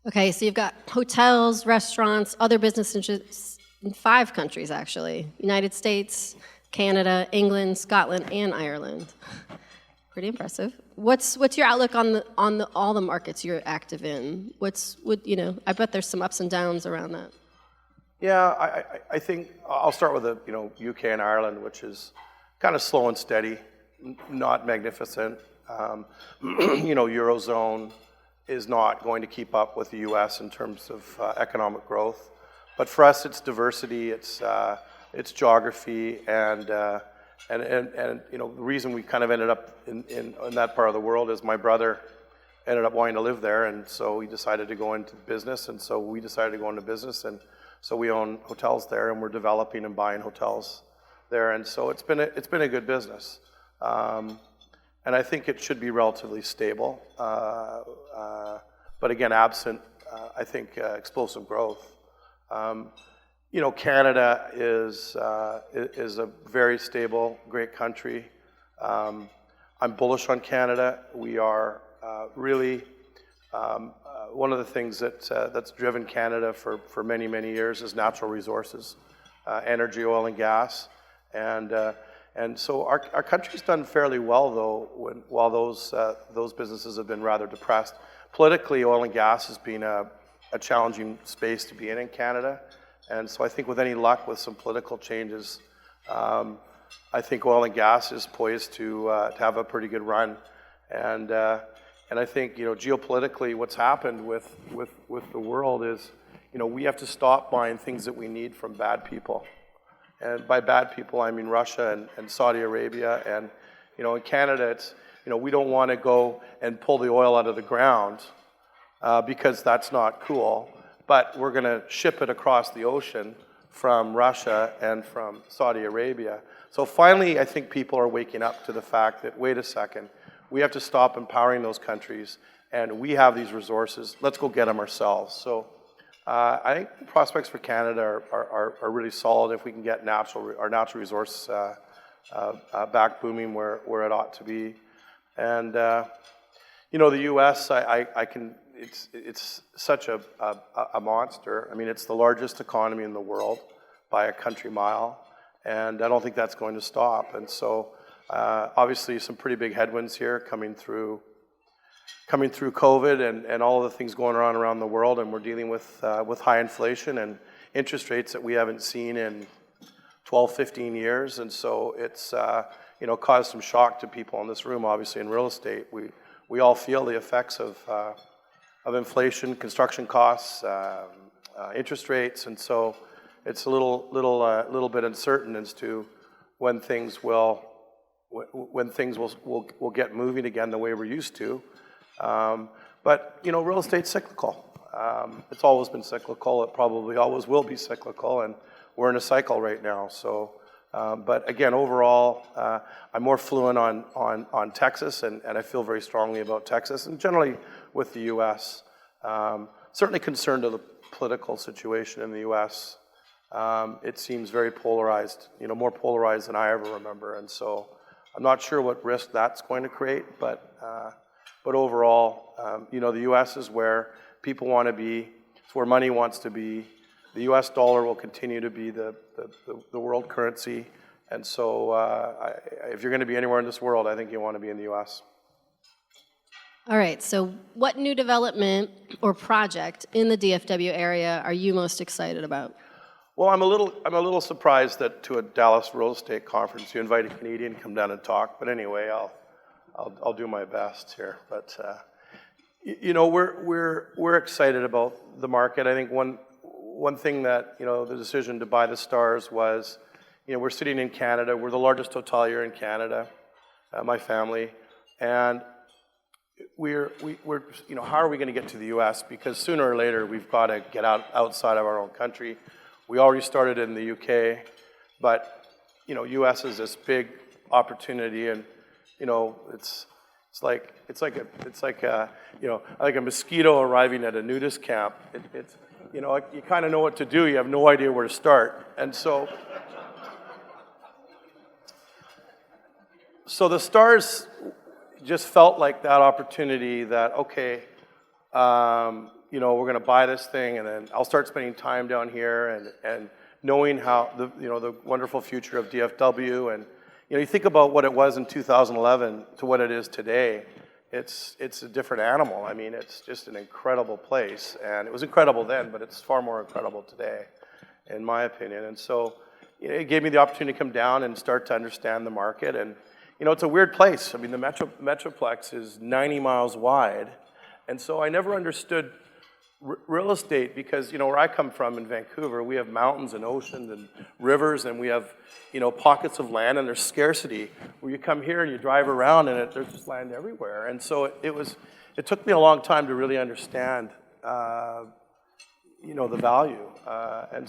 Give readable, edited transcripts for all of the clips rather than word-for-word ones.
Okay, so you've got hotels, restaurants, other business interests in 5 countries, actually. United States, Canada, England, Scotland, and Ireland. Pretty impressive. What's your outlook on all the markets you're active in? I bet there's some ups and downs around that. Yeah, I think I'll start with the UK and Ireland, which is kind of slow and steady, not magnificent. Eurozone is not going to keep up with the U.S. in terms of economic growth, but for us, it's diversity, it's geography, and the reason we kind of ended up in that part of the world is my brother ended up wanting to live there, and so he decided to go into business, and so we decided to go into business, and so we own hotels there, and we're developing and buying hotels there, and so it's been a good business, and I think it should be relatively stable, but again, absent I think explosive growth. Canada is a very stable, great country. I'm bullish on Canada. We are really one of the things that's driven Canada for many, many years is natural resources, energy, oil, and gas, and so our country's done fairly well though while those businesses have been rather depressed. Politically, oil and gas has been a challenging space to be in Canada. And so I think with any luck with some political changes, I think oil and gas is poised to have a pretty good run. And I think geopolitically what's happened with the world is we have to stop buying things that we need from bad people. And by bad people I mean Russia and Saudi Arabia. And in Canada it's we don't want to go and pull the oil out of the ground because that's not cool. But we're going to ship it across the ocean from Russia and from Saudi Arabia. So finally, I think people are waking up to the fact that, wait a second, we have to stop empowering those countries, and we have these resources. Let's go get them ourselves. So I think the prospects for Canada are really solid if we can get our natural resource back booming where it ought to be. And the U.S., it's such a monster. I mean, it's the largest economy in the world by a country mile, and I don't think that's going to stop. And so, obviously, some pretty big headwinds here coming through COVID and all of the things going on around the world, and we're dealing with high inflation and interest rates that we haven't seen in 12, 15 years, and so it's caused some shock to people in this room. Obviously, in real estate, we all feel the effects of inflation, construction costs, interest rates, and so it's a little bit uncertain as to when things will get moving again the way we're used to. But real estate's cyclical. It's always been cyclical. It probably always will be cyclical, and we're in a cycle right now. So, but again, overall, I'm more fluent on Texas, and I feel very strongly about Texas, and generally with the U.S. Certainly concerned of the political situation in the U.S. It seems very polarized, more polarized than I ever remember, and so I'm not sure what risk that's going to create, but overall, the U.S. is where people want to be. It's where money wants to be. The U.S. dollar will continue to be the world currency, and so if you're going to be anywhere in this world, I think you want to be in the U.S. All right, so what new development or project in the DFW area are you most excited about? Well, I'm a little surprised that to a Dallas real estate conference you invite a Canadian to come down and talk. But anyway, I'll do my best here. But we're excited about the market. I think one thing that the decision to buy the Stars was, we're sitting in Canada. We're the largest hotelier in Canada, my family, and we're how are we going to get to the U.S. because sooner or later we've got to get outside of our own country. We already started in the UK, but U.S. is this big opportunity, and it's like a mosquito arriving at a nudist camp. You kind of know what to do. You have no idea where to start, and so the Stars just felt like that opportunity that, okay, you know, we're going to buy this thing, and then I'll start spending time down here and knowing how the wonderful future of DFW. And you know, you think about what it was in 2011 to what it is today. It's a different animal. I mean, it's just an incredible place, and it was incredible then, but it's far more incredible today, in my opinion. And so it gave me the opportunity to come down and start to understand the market. And you know, it's a weird place. I mean, the Metroplex is 90 miles wide, and so I never understood real estate because, you know, where I come from in Vancouver, we have mountains and oceans and rivers, and we have, you know, pockets of land, and there's scarcity. Where you come here and you drive around, and there's just land everywhere. And so it took me a long time to really understand, you know, the value. And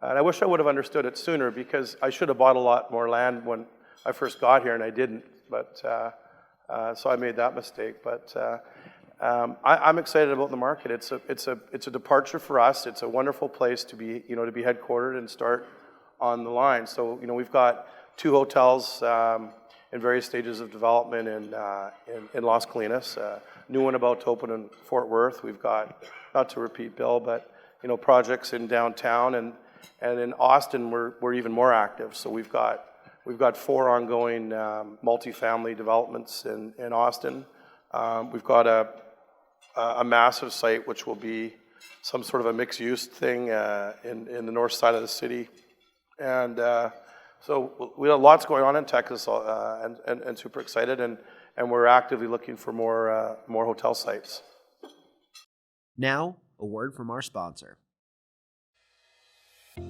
I wish I would have understood it sooner, because I should have bought a lot more land when I first got here, and I didn't. But so I made that mistake. But I'm excited about the market. It's a departure for us. It's a wonderful place to be, you know, to be headquartered and start on the line. So, you know, we've got 2 hotels in various stages of development in Las Colinas. New one about to open in Fort Worth. We've got, not to repeat Bill, but you know, projects in downtown, and in Austin we're even more active. So we've got 4 ongoing multifamily developments in Austin. We've got a massive site which will be some sort of a mixed-use thing in the north side of the city. And so we have lots going on in Texas, and super excited, and we're actively looking for more hotel sites. Now, a word from our sponsor.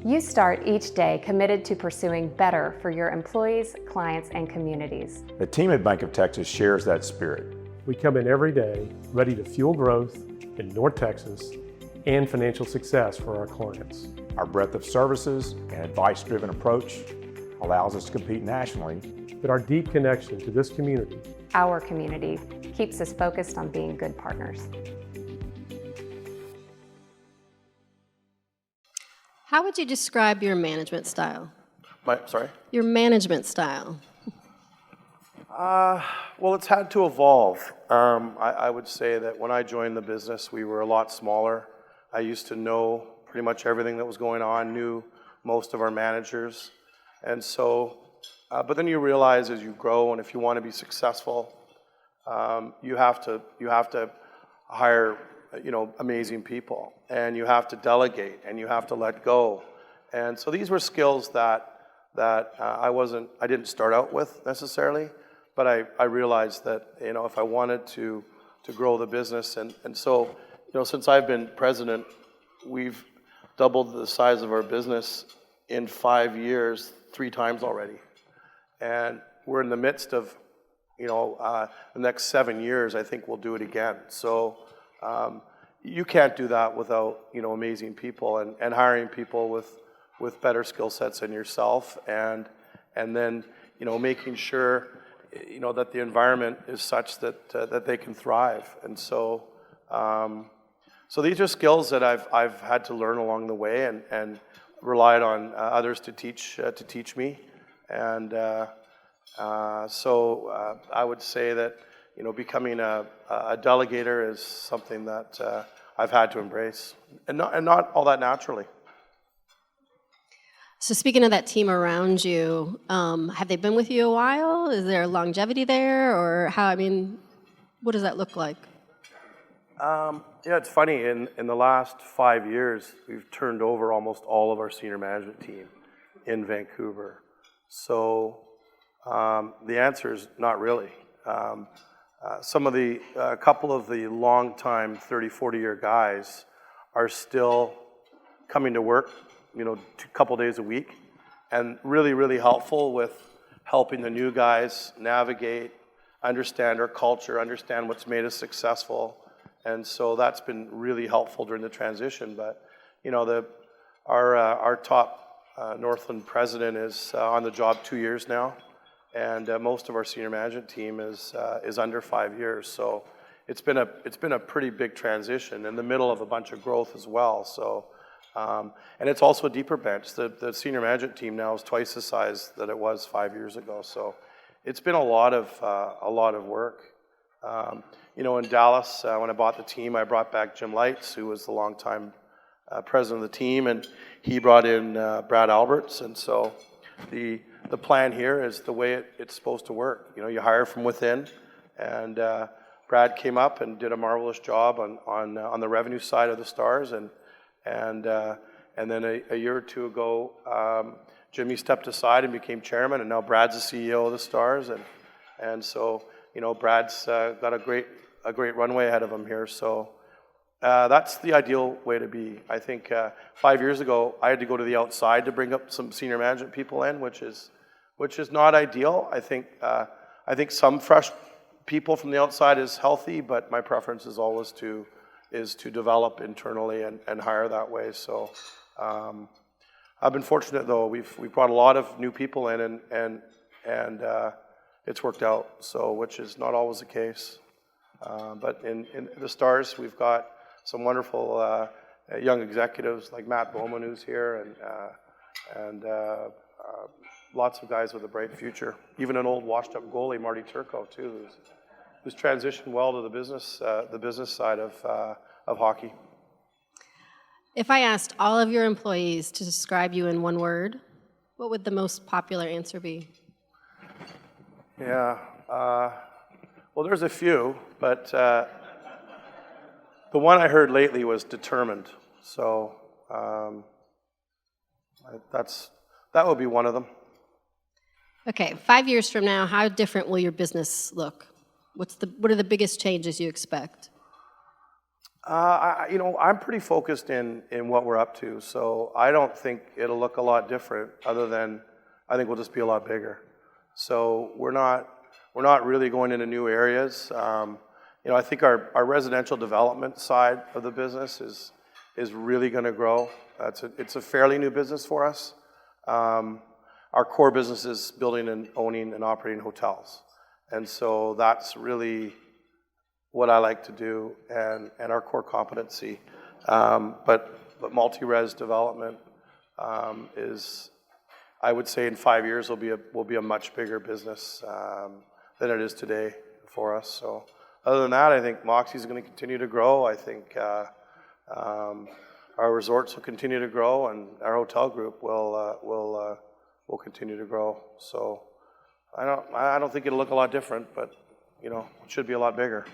You start each day committed to pursuing better for your employees, clients, and communities. The team at Bank of Texas shares that spirit. We come in every day ready to fuel growth in North Texas and financial success for our clients. Our breadth of services and advice-driven approach allows us to compete nationally. But our deep connection to this community, Our community, keeps us focused on being good partners. How would you describe your management style? Sorry? Your management style. Well, it's had to evolve. I would say that when I joined the business, we were a lot smaller. I used to know pretty much everything that was going on, knew most of our managers. And so, but then you realize as you grow, and if you want to be successful, you have to hire, you know, amazing people, and you have to delegate, and you have to let go. And so these were skills that I didn't start out with necessarily, but I realized that, you know, if I wanted to grow the business, and so, you know, since I've been president, we've doubled the size of our business in 5 years, 3 times already. And we're in the midst of, you know, the next 7 years, I think we'll do it again. So you can't do that without, you know, amazing people and hiring people with better skill sets than yourself, and then, you know, making sure, you know, that the environment is such that they can thrive. And so so these are skills that I've had to learn along the way, and relied on others to teach me. And so I would say that, you know, becoming a delegator is something that I've had to embrace, and not all that naturally. So speaking of that team around you, have they been with you a while? Is there longevity there, or how? I mean, what does that look like? Yeah, it's funny. In the last 5 years, we've turned over almost all of our senior management team in Vancouver. So the answer is not really. A couple of the long-time 30, 40-year guys are still coming to work, you know, a couple days a week, and really, really helpful with helping the new guys navigate, understand our culture, understand what's made us successful. And so that's been really helpful during the transition. But, you know, our top Northland president is on the job 2 years now, and most of our senior management team is under 5 years. So it's been a pretty big transition in the middle of a bunch of growth as well. So and it's also a deeper bench. The senior management team now is twice the size that it was 5 years ago. So it's been a lot of work. In Dallas, when I bought the team, I brought back Jim Lights, who was the longtime president of the team, and he brought in Brad Alberts. And so the plan here is the way it's supposed to work. You hire from within, and Brad came up and did a marvelous job on the revenue side of the Stars, and then a year or two ago, Jimmy stepped aside and became chairman, and now Brad's the CEO of the Stars, and so Brad's got a great runway ahead of him here. So that's the ideal way to be. I think 5 years ago I had to go to the outside to bring up some senior management people in, which is not ideal. I think some fresh people from the outside is healthy, but my preference is always to develop internally and hire that way. So I've been fortunate though. We've brought a lot of new people in and it's worked out. So which is not always the case. But in the Stars, we've got some wonderful young executives like Matt Bowman, who's here, and lots of guys with a bright future. Even an old washed-up goalie, Marty Turco, too, who's transitioned well to the business side of hockey. If I asked all of your employees to describe you in one word, what would the most popular answer be? Yeah, well, there's a few, but the one I heard lately was determined. So that would be one of them. Okay, 5 years from now, how different will your business look? What are the biggest changes you expect? I'm pretty focused in what we're up to, so I don't think it'll look a lot different. Other than I think we'll just be a lot bigger. So we're not really going into new areas. I think our residential development side of the business is really going to grow. It's a fairly new business for us. Our core business is building and owning and operating hotels. And so that's really what I like to do and our core competency. But multi-res development is, I would say in 5 years will be a much bigger business than it is today for us. So other than that, I think Moxie's going to continue to grow. I think our resorts will continue to grow, and our hotel group will continue to grow. So I don't think it'll look a lot different, but it should be a lot bigger.